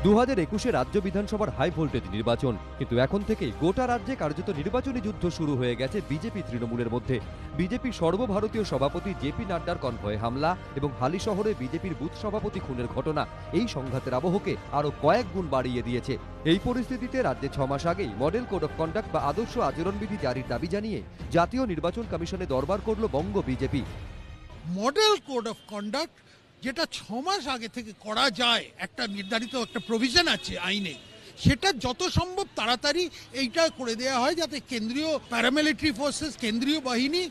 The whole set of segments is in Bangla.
2021 রাজ্য বিধানসভার হাই ভোল্টেজ নির্বাচন, কিন্তু এখন থেকেই গোটা রাজ্যে কার্যত নির্বাচনী যুদ্ধ শুরু হয়ে গেছে বিজেপি তৃণমূলের মধ্যে। বিজেপি সর্বভারতীয় সভাপতি জেপি নাড্ডার কনভয়ে হামলা এবং হালি শহরে বিজেপির বুথ সভাপতি খুনের ঘটনা এই সংঘাতের আবহকে আরো কয়েক গুণ বাড়িয়ে দিয়েছে। এই পরিস্থিতিতে রাজ্যে 6 মাস আগেই মডেল কোড অফ কন্ডাক্ট বা আদর্শ আচরণবিধি জারির দাবি জানিয়ে জাতীয় নির্বাচন কমিশনে দরবার করল বঙ্গ BJP. Model code of conduct যেটা 6 মাস আগে থেকে করা যায়, একটা নির্ধারিত একটা প্রভিশন আছে আইনে, সেটা যত সম্ভব তাড়াতাড়ি এইটা করে দেওয়া হয়, যাতে কেন্দ্রীয় প্যারামিলিটারি ফোর্সেস, কেন্দ্রীয় বাহিনী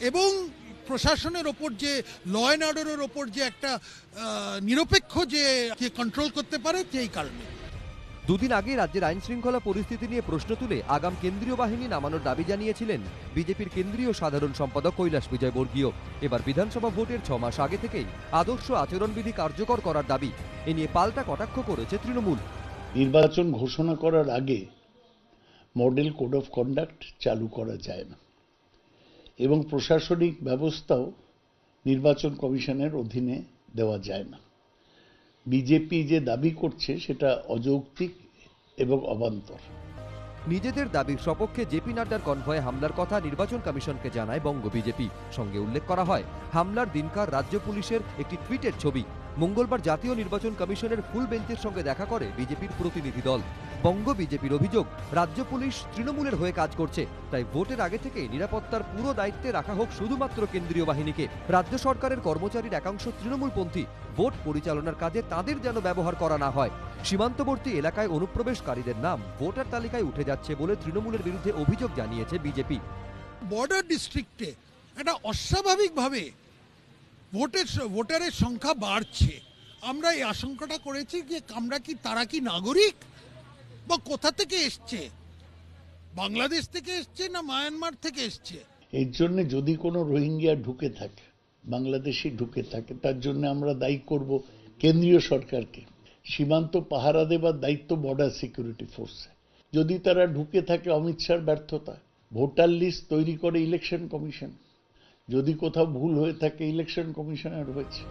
এবং প্রশাসনের ওপর যে ল অ্যান্ড অর্ডারের ওপর যে একটা নিরপেক্ষ যে কন্ট্রোল করতে পারে, সেই কারণে। দুদিন আগে রাজ্যের আইন শৃঙ্খলা পরিস্থিতি নিয়ে প্রশ্ন তুলে আগাম কেন্দ্রীয় বাহিনী নামানোর দাবি জানিয়েছিলেন বিজেপির কেন্দ্রীয় সাধারণ সম্পাদক কৈলাস বিজয়বর্গীয়। এবার বিধানসভা ভোটের 6 মাস আগে থেকেই আদর্শ আচরণবিধি কার্যকর করার দাবি, এ নিয়ে পাল্টা কটাক্ষ করেছে তৃণমূল। নির্বাচন ঘোষণা করার আগে মডেল কোড অফ কন্ডাক্ট চালু করা যায় না এবং প্রশাসনিক ব্যবস্থাও নির্বাচন কমিশনের অধীনে দেওয়া যায় না। বিজেপি যে দাবি করছে সেটা অযৌক্তিক এবং অবান্তর। নিজেদের দাবির সপক্ষে জেপি নাড্ডার কনভয়ে হামলার কথা নির্বাচন কমিশনকে জানায় বঙ্গ বিজেপি। সঙ্গে উল্লেখ করা হয় হামলার দিনকার রাজ্য পুলিশের একটি টুইটের ছবি। মঙ্গলবার জাতীয় নির্বাচন কমিশনের ফুল বেঞ্চের সঙ্গে দেখা করে বিজেপির প্রতিনিধি দল। বঙ্গ বিজেপির অভিযোগ, রাজ্য পুলিশ তৃণমূলের হয়ে কাজ করছে, তাই ভোটের আগে থেকে নিরাপত্তার পুরো দায়িত্বে রাখা হোক শুধুমাত্র কেন্দ্রীয় বাহিনীকে। রাজ্য সরকারের কর্মচারীর একাংশ তৃণমূলপন্থী, ভোট পরিচালনার কাজে তাদের যেন ব্যবহার করা না হয়। সীমান্তবর্তী এলাকায় অনুপ্রবেশকারীদের নাম ভোটার তালিকায় উঠে যাচ্ছে বলে তৃণমূলের বিরুদ্ধে অভিযোগ জানিয়েছে বিজেপি। বর্ডার ডিস্ট্রিক্টে একটা অস্বাভাবিকভাবে ভোটারের সংখ্যা বাড়ছে। আমরা এই আশঙ্কাটা করেছি যে তারা কি নাগরিক, বা কোথা থেকে এসছে, বাংলাদেশ থেকে এসছে না মায়ানমার থেকে এসছে। এর জন্য যদি কোনো রোহিঙ্গিয়া ঢুকে থাকে, বাংলাদেশি ঢুকে থাকে, তার জন্য আমরা দায়ী করব কেন্দ্রীয় সরকারকে। সীমান্ত পাহারা দেবার দায়িত্ব বর্ডার সিকিউরিটি ফোর্সে। যদি তারা ঢুকে থাকে, অমিত শাহর ব্যর্থতা। ভোটার লিস্ট তৈরি করে ইলেকশন কমিশন, যদি কোথাও ভুল হয়ে থাকে ইলেকশন কমিশনের হয়েছে।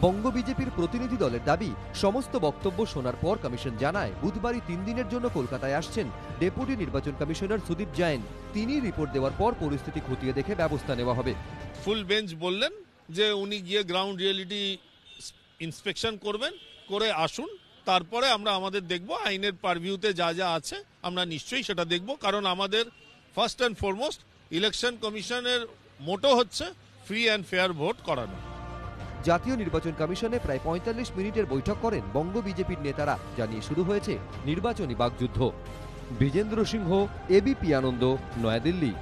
বঙ্গ বিজেপির প্রতিনিধি দলের দাবি, সমস্ত বক্তব্য শোনার পর কমিশন জানায় বুধবারই 3 দিনের জন্য কলকাতায় আসছেন ডেপুটি নির্বাচন কমিশনার সুদীপ জৈন। তিনি রিপোর্ট দেওয়ার পর পরিস্থিতি খতিয়ে দেখে ব্যবস্থা নেওয়া হবে। ফুল বেঞ্চ বললেন যে উনি গিয়ে গ্রাউন্ড রিয়েলিটি ইন্সপেকশন করবেন, করে আসুন, তারপরে আমরা আমাদের দেখব আইনের পারভিউতে যা যা আছে আমরা নিশ্চয়ই সেটা দেখব। কারণ আমাদের ফার্স্ট অ্যান্ড ফরমোস্ট ইলেকশন কমিশনের মোটো হচ্ছে ফ্রি অ্যান্ড ফেয়ার ভোট করানো। জাতীয় নির্বাচন কমিশনে প্রায় 45 মিনিটের বৈঠক করেন বঙ্গ বিজেপির নেতারা, জানিয়ে শুরু হয়েছে নির্বাচনী বাকযুদ্ধ। বিজেন্দ্র সিংহ, এবিপি আনন্দ, নয়াদিল্লি।